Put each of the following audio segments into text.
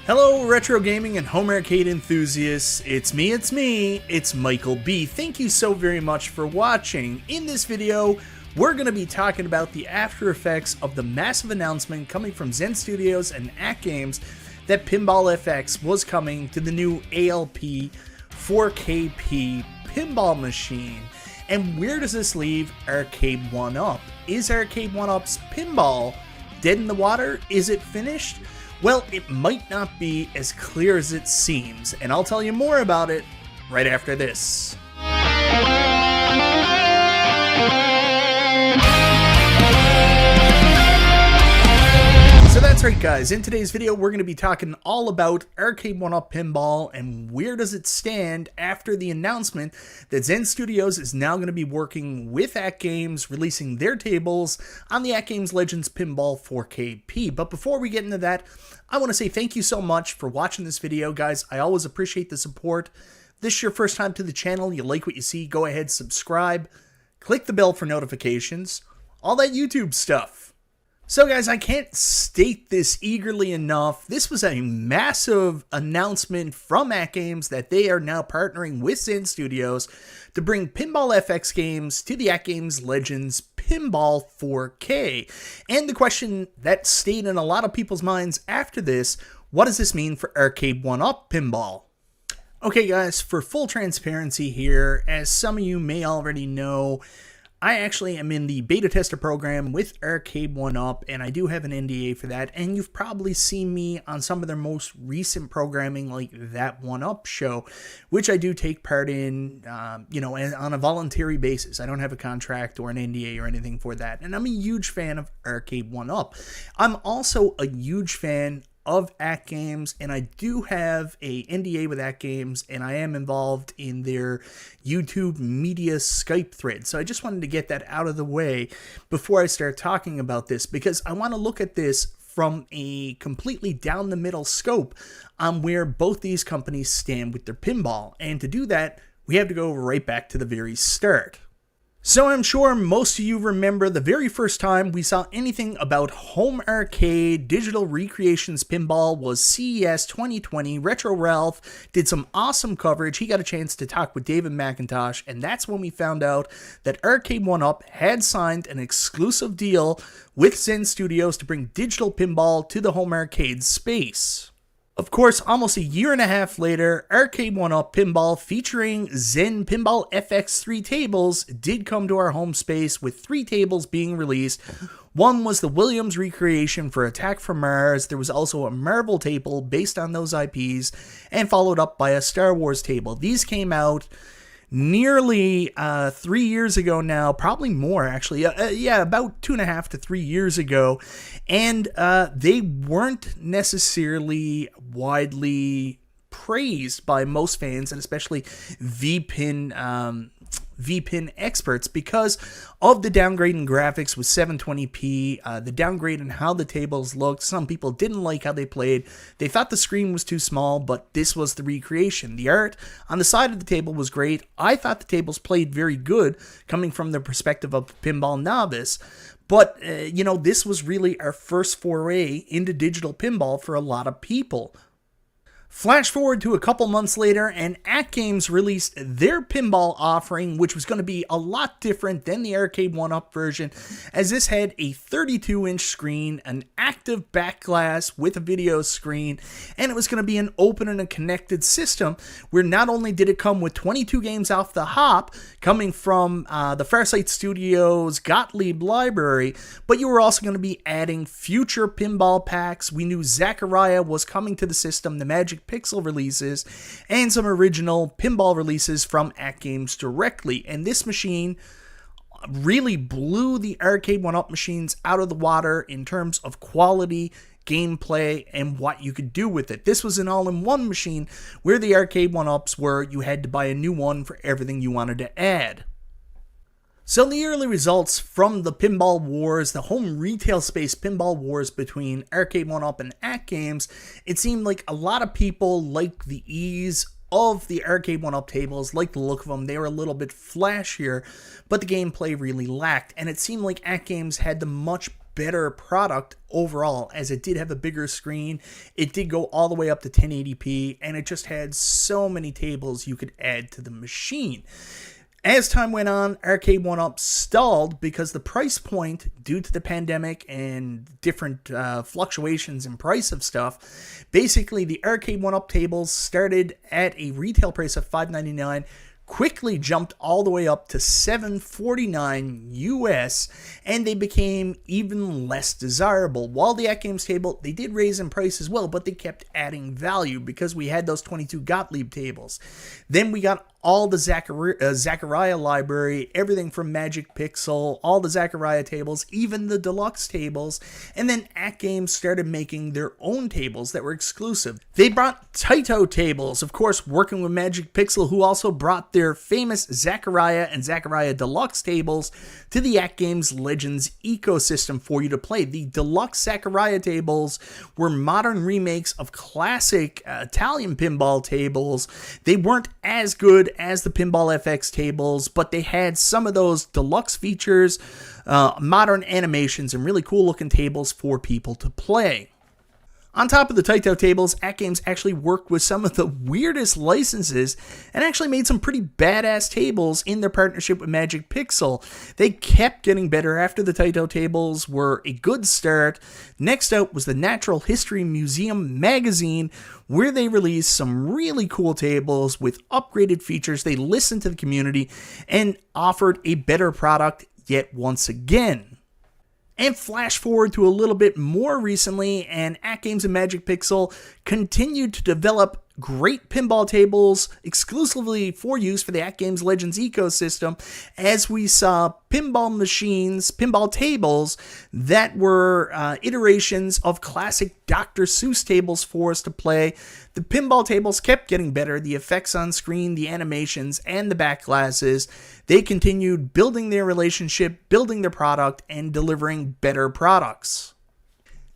Hello retro gaming and home arcade enthusiasts, it's me, it's Michael B. Thank you so very much for watching. In this video, we're going to be talking about the after effects of the massive announcement coming from Zen Studios and AtGames that Pinball FX was coming to the new ALP 4KP pinball machine. And where does this leave Arcade1Up? Is Arcade1Up's pinball dead in the water? Is it finished? Well, it might not be as clear as it seems, and I'll tell you more about it right after this. So that's right guys, in today's video we're going to be talking all about Arcade1Up Pinball and where does it stand after the announcement that Zen Studios is now going to be working with AtGames, releasing their tables on the AtGames Legends Pinball 4KP. But before we get into that, I want to say thank you so much for watching this video guys. I always appreciate the support. If this is your first time to the channel, you like what you see, go ahead, subscribe, click the bell for notifications, all that YouTube stuff. So guys, I can't state this eagerly enough. This was a massive announcement from AtGames that they are now partnering with Zen Studios to bring Pinball FX games to the AtGames Legends Pinball 4K. And the question that stayed in a lot of people's minds after this, what does this mean for Arcade1Up Pinball? Okay guys, for full transparency here, as some of you may already know, I actually am in the beta tester program with Arcade1Up, and I do have an NDA for that, and you've probably seen me on some of their most recent programming like That 1Up show, which I do take part in, on a voluntary basis. I don't have a contract or an NDA or anything for that, and I'm a huge fan of Arcade1Up. I'm also a huge fan of AtGames, and I do have a NDA with AtGames, and I am involved in their YouTube media Skype thread. So I just wanted to get that out of the way before I start talking about this, because I want to look at this from a completely down the middle scope on where both these companies stand with their pinball. And to do that, we have to go right back to the very start. So I'm sure most of you remember the very first time we saw anything about home arcade digital recreations pinball was CES 2020. Retro Ralph did some awesome coverage. He got a chance to talk with David McIntosh, and that's when we found out that Arcade1Up had signed an exclusive deal with Zen Studios to bring digital pinball to the home arcade space. Of course, almost a year and a half later, Arcade1Up Pinball featuring Zen Pinball FX3 tables did come to our home space, with 3 tables being released. One was the Williams recreation for Attack from Mars. There was also a Marvel table based on those IPs, and followed up by a Star Wars table. These came out nearly 3 years ago now, probably more actually, about 2.5 to 3 years ago, and they weren't necessarily widely praised by most fans, and especially VPin experts, because of the downgrade in graphics with 720p, the downgrade in how the tables looked. Some people didn't like how they played. They thought the screen was too small, but this was the recreation. The art on the side of the table was great. I thought the tables played very good, coming from the perspective of a pinball novice. But, this was really our first foray into digital pinball for a lot of people. Flash forward to a couple months later, and AtGames released their pinball offering, which was going to be a lot different than the Arcade1Up version, as this had a 32-inch screen, an active back glass with a video screen, and it was going to be an open and a connected system, where not only did it come with 22 games off the hop, coming from the Farsight Studios Gottlieb library, but you were also going to be adding future pinball packs. We knew Zaccaria was coming to the system, the Magic Pixel releases, and some original pinball releases from AtGames directly. And this machine really blew the Arcade1Up machines out of the water in terms of quality, gameplay, and what you could do with it. This was an all-in-one machine, where the Arcade1Ups were you had to buy a new one for everything you wanted to add. So the early results from the pinball wars, the home retail space pinball wars between Arcade1Up and AtGames, it seemed like a lot of people liked the ease of the Arcade1Up tables, liked the look of them. They were a little bit flashier, but the gameplay really lacked, and it seemed like AtGames had the much better product overall, as it did have a bigger screen. It did go all the way up to 1080p, and it just had so many tables you could add to the machine. As time went on, Arcade1Up stalled because the price point, due to the pandemic and different fluctuations in price of stuff, basically the Arcade1Up tables started at a retail price of $5.99, quickly jumped all the way up to $7.49 US, and they became even less desirable. While the AtGames table, they did raise in price as well, but they kept adding value because we had those 22 Gottlieb tables. Then we got all the Zaccaria library, everything from Magic Pixel, all the Zaccaria tables, even the deluxe tables, and then AtGames started making their own tables that were exclusive. They brought Taito tables, of course, working with Magic Pixel, who also brought their famous Zaccaria and Zaccaria Deluxe tables to the AtGames Legends ecosystem for you to play. The deluxe Zaccaria tables were modern remakes of classic Italian pinball tables. They weren't as good as the Pinball FX tables, but they had some of those deluxe features, modern animations, and really cool looking tables for people to play. On top of the Taito tables, AtGames actually worked with some of the weirdest licenses and actually made some pretty badass tables in their partnership with Magic Pixel. They kept getting better after the Taito tables were a good start. Next out was the Natural History Museum magazine, where they released some really cool tables with upgraded features. They listened to the community and offered a better product yet once again. And flash forward to a little bit more recently, and AtGames and Magic Pixel continued to develop great pinball tables exclusively for use for the AtGames Legends ecosystem, as we saw pinball machines, pinball tables that were iterations of classic Dr. Seuss tables for us to play. The pinball tables kept getting better, the effects on screen, the animations, and the back glasses. They continued building their relationship, building their product, and delivering better products.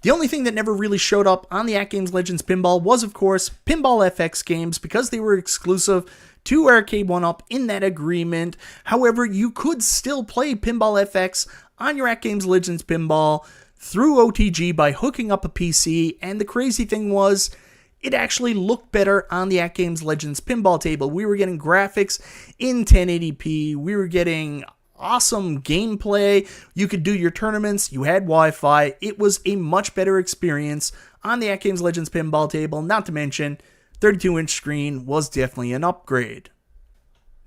The only thing that never really showed up on the AtGames Legends Pinball was, of course, Pinball FX games, because they were exclusive to Arcade1Up in that agreement. However, you could still play Pinball FX on your AtGames Legends Pinball through OTG by hooking up a PC, and the crazy thing was, it actually looked better on the AtGames Legends Pinball table. We were getting graphics in 1080p, we were getting awesome gameplay, you could do your tournaments, you had Wi-Fi. It was a much better experience on the AtGames Legends Pinball table, not to mention 32-inch screen was definitely an upgrade.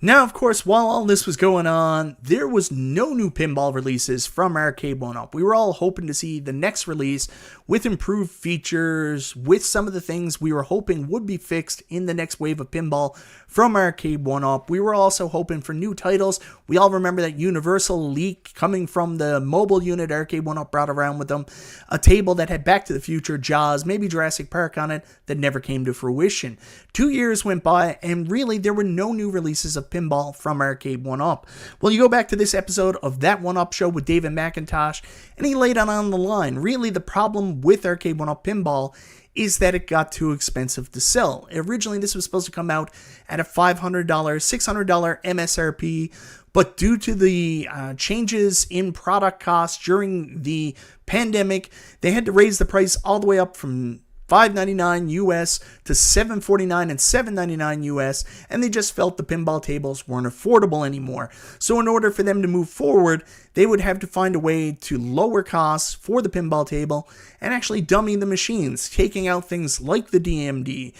Now, of course, while all this was going on, there was no new pinball releases from Arcade1Up. We were all hoping to see the next release with improved features, with some of the things we were hoping would be fixed in the next wave of pinball from Arcade1Up. We were also hoping for new titles. We all remember that Universal leak coming from the mobile unit Arcade1Up brought around with them. A table that had Back to the Future, Jaws, maybe Jurassic Park on it, that never came to fruition. 2 years went by, and really there were no new releases of pinball from Arcade1Up. Well, you go back to this episode of That One Up Show with David McIntosh, and he laid it on the line. Really, the problem with Arcade1Up Pinball is that it got too expensive to sell. Originally, this was supposed to come out at a $500, $600 MSRP, but due to the changes in product costs during the pandemic, they had to raise the price all the way up from $5.99 US to $7.49 and $7.99 US, and they just felt the pinball tables weren't affordable anymore. So in order for them to move forward, they would have to find a way to lower costs for the pinball table and actually dummy the machines, taking out things like the DMD,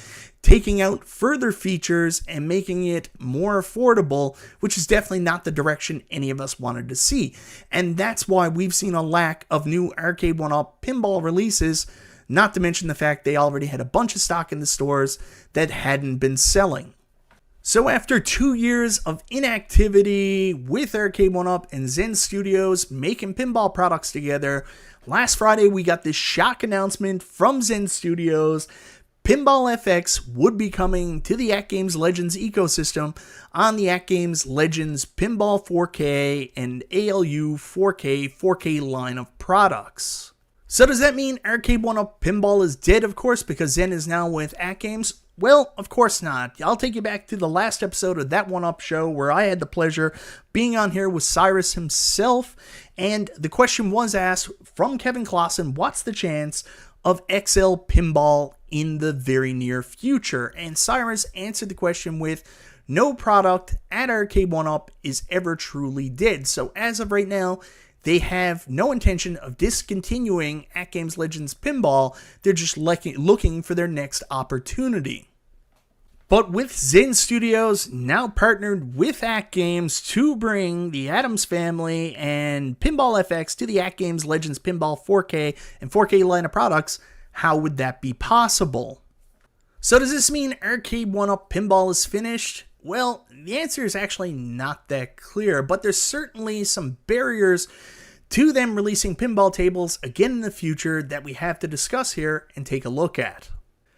taking out further features and making it more affordable, which is definitely not the direction any of us wanted to see. And that's why we've seen a lack of new Arcade1Up pinball releases, not to mention the fact they already had a bunch of stock in the stores that hadn't been selling. So after 2 years of inactivity with Arcade1Up and Zen Studios making pinball products together, last Friday we got this shock announcement from Zen Studios. Pinball FX would be coming to the AtGames Legends ecosystem on the AtGames Legends Pinball 4K and ALU 4K line of products. So does that mean Arcade1Up Pinball is dead, of course, because Zen is now with AtGames? Well, of course not. I'll take you back to the last episode of that 1UP show where I had the pleasure being on here with Cyrus himself, and the question was asked from Kevin Clausen, what's the chance of XL Pinball in the very near future? And Cyrus answered the question with, no product at Arcade1Up is ever truly dead. So as of right now, they have no intention of discontinuing AtGames Legends Pinball. They're just looking for their next opportunity. But with Zen Studios now partnered with AtGames to bring the Addams Family and Pinball FX to the AtGames Legends Pinball 4K and 4K line of products, how would that be possible? So does this mean Arcade1Up Pinball is finished? Well, the answer is actually not that clear, but there's certainly some barriers to them releasing pinball tables again in the future that we have to discuss here and take a look at.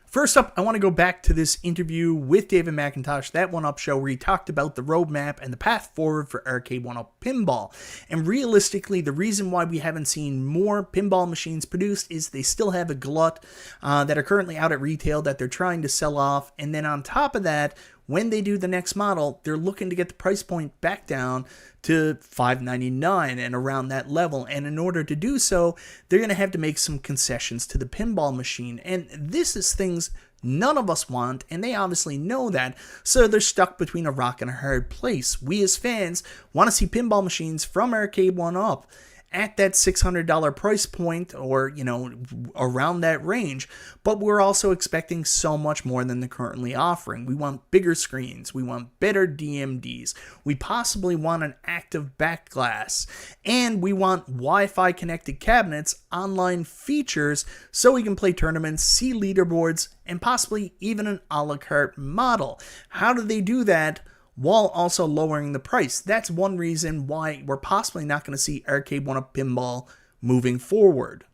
First up, I want to go back to this interview with David McIntosh, that 1UP show, where he talked about the roadmap and the path forward for Arcade1Up Pinball. And realistically, the reason why we haven't seen more pinball machines produced is they still have a glut that are currently out at retail that they're trying to sell off. And then on top of that, when they do the next model, they're looking to get the price point back down to $5.99 and around that level. And in order to do so, they're going to have to make some concessions to the pinball machine. And this is things none of us want, and they obviously know that. So they're stuck between a rock and a hard place. We as fans want to see pinball machines from Arcade1Up at that $600 price point, or, you know, around that range, but we're also expecting so much more than they're currently offering. We want bigger screens, we want better DMDs, we possibly want an active back glass, and we want Wi-Fi connected cabinets, online features, so we can play tournaments, see leaderboards, and possibly even an a la carte model. How do they do that while also lowering the price? That's one reason why we're possibly not going to see Arcade1Up Pinball moving forward.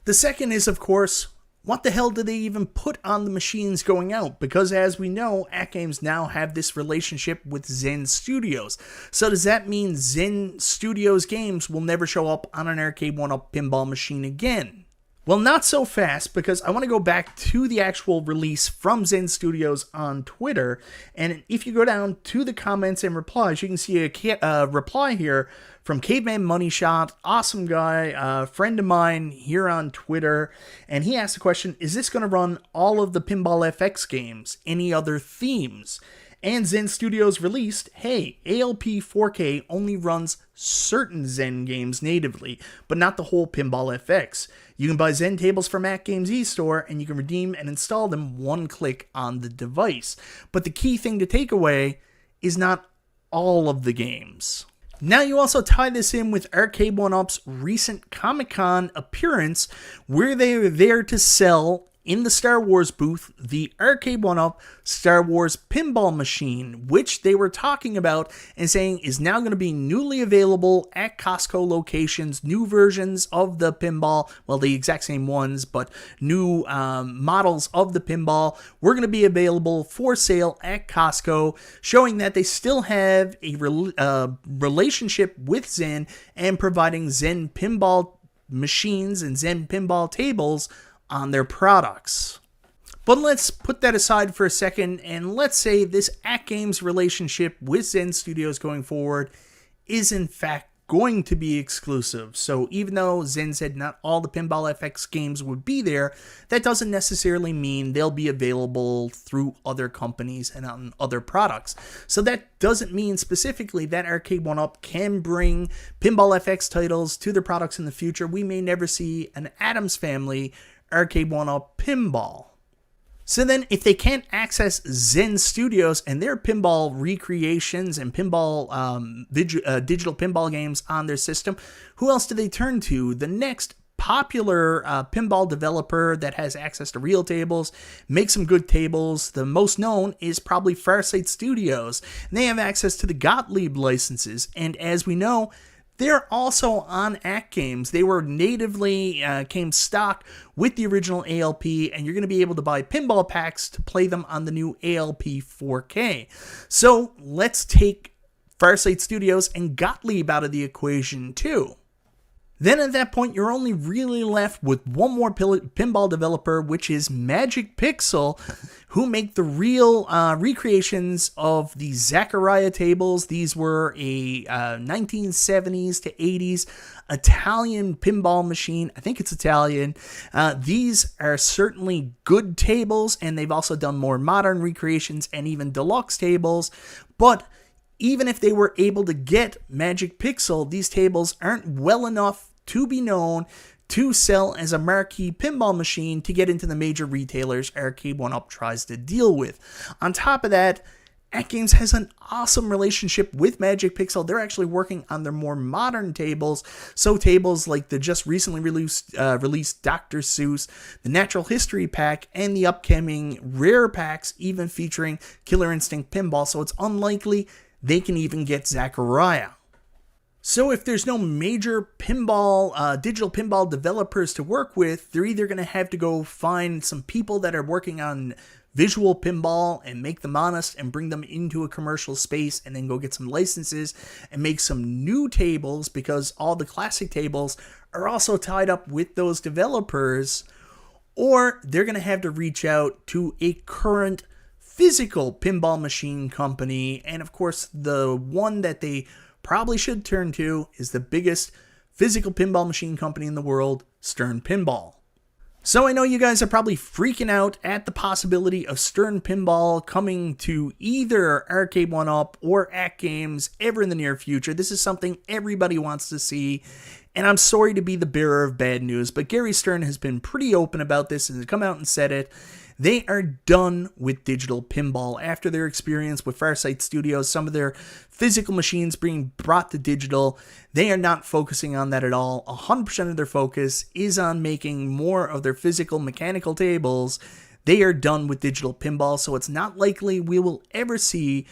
The second is, of course, what the hell do they even put on the machines going out? Because as we know, AtGames now have this relationship with Zen Studios. So does that mean Zen Studios games will never show up on an Arcade1Up Pinball machine again? Well, not so fast, because I want to go back to the actual release from Zen Studios on Twitter, and if you go down to the comments and replies, you can see a reply here from Caveman Money Shot, awesome guy, friend of mine here on Twitter, and he asked the question, is this going to run all of the Pinball FX games? Any other themes? And Zen Studios released, hey, ALP 4K only runs certain Zen games natively, but not the whole Pinball FX. You can buy Zen tables from AtGames eStore, and you can redeem and install them one click on the device. But the key thing to take away is not all of the games. Now you also tie this in with Arcade1Up's recent Comic-Con appearance, where they are there to sell in the Star Wars booth the Arcade1Up Star Wars pinball machine, which they were talking about and saying is now going to be newly available at Costco locations, new versions of the pinball, well, the exact same ones, but new models of the pinball were going to be available for sale at Costco, showing that they still have a relationship with Zen and providing Zen pinball machines and Zen pinball tables on their products. But let's put that aside for a second, and let's say this AtGames relationship with Zen Studios going forward is in fact going to be exclusive. So even though Zen said not all the Pinball FX games would be there, that doesn't necessarily mean they'll be available through other companies and on other products. So that doesn't mean specifically that Arcade1Up can bring Pinball FX titles to their products in the future. We may never see an Addams Family Arcade1Up Pinball. So then, if they can't access Zen Studios and their pinball recreations and pinball digital pinball games on their system, who else do they turn to? The next popular pinball developer that has access to real tables, makes some good tables. The most known is probably Farsight Studios. And they have access to the Gottlieb licenses, and as we know, they're also on AtGames. They were natively came stock with the original ALP, and you're going to be able to buy pinball packs to play them on the new ALP 4K. So let's take Farsight Studios and Gottlieb out of the equation too. Then at that point, you're only really left with one more pinball developer, which is Magic Pixel, who make the real recreations of the Zaccaria tables. These were a 1970s to 80s Italian pinball machine. I think it's Italian. These are certainly good tables, and they've also done more modern recreations and even deluxe tables. But even if they were able to get Magic Pixel, these tables aren't well enough to be known to sell as a marquee pinball machine to get into the major retailers Arcade1Up tries to deal with. On top of that, AtGames has an awesome relationship with Magic Pixel. They're actually working on their more modern tables. So tables like the just recently released Dr. Seuss, the Natural History Pack, and the upcoming Rare Packs, even featuring Killer Instinct Pinball. So it's unlikely they can even get Zaccaria. So if there's no major pinball, digital pinball developers to work with, they're either going to have to go find some people that are working on visual pinball and make them honest and bring them into a commercial space and then go get some licenses and make some new tables, because all the classic tables are also tied up with those developers, or they're going to have to reach out to a current physical pinball machine company. And of course, the one that they probably should turn to is the biggest physical pinball machine company in the world, Stern Pinball. So I know you guys are probably freaking out at the possibility of Stern Pinball coming to either Arcade1Up or AtGames ever in the near future. This is something everybody wants to see, and I'm sorry to be the bearer of bad news, but Gary Stern has been pretty open about this and has come out and said it. They are done with digital pinball after their experience with Farsight Studios, some of their physical machines being brought to digital. They are not focusing on that at all. 100% of their focus is on making more of their physical mechanical tables. They are done with digital pinball, so it's not likely we will ever see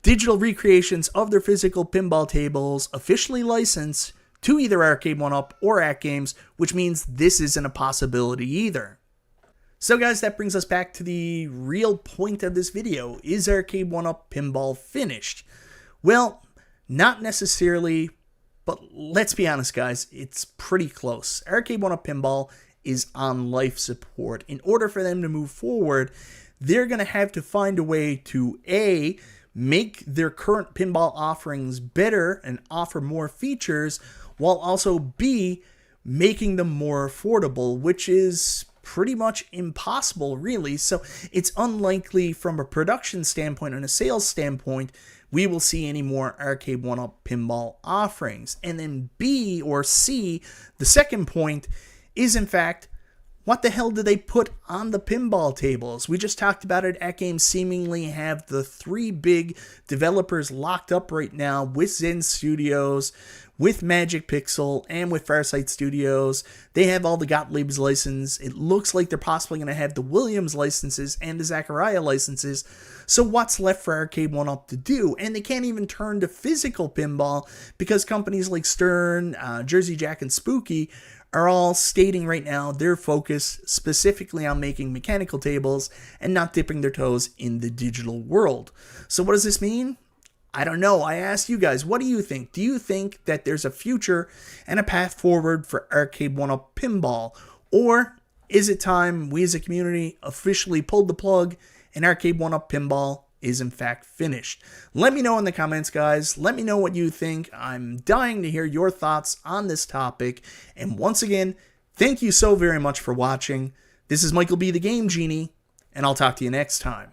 digital recreations of their physical pinball tables officially licensed to either Arcade1Up or AtGames, which means this isn't a possibility either. So guys, that brings us back to the real point of this video. Is Arcade1Up Pinball finished? Well, not necessarily, but let's be honest guys, it's pretty close. Arcade1Up Pinball is on life support. In order for them to move forward, they're going to have to find a way to A, make their current pinball offerings better and offer more features, while also B, making them more affordable, which is pretty much impossible, really. So it's unlikely from a production standpoint and a sales standpoint we will see any more Arcade1Up Pinball offerings. And then B or C, the second point, is in fact, what the hell do they put on the pinball tables? We just talked about it. AtGames seemingly have the three big developers locked up right now with Zen Studios, with Magic Pixel, and with Farsight Studios. They have all the Gottlieb's license. It looks like they're possibly going to have the Williams licenses and the Zaccaria licenses. So what's left for Arcade1Up to do? And they can't even turn to physical pinball because companies like Stern, Jersey Jack, and Spooky are all stating right now their focus specifically on making mechanical tables and not dipping their toes in the digital world. So what does this mean? I don't know. I asked you guys, what do you think? Do you think that there's a future and a path forward for Arcade1Up Pinball? Or is it time we as a community officially pulled the plug and Arcade1Up Pinball is in fact finished? Let me know in the comments, guys. Let me know what you think. I'm dying to hear your thoughts on this topic. And once again, thank you so very much for watching. This is Michael B. the Game Genie, and I'll talk to you next time.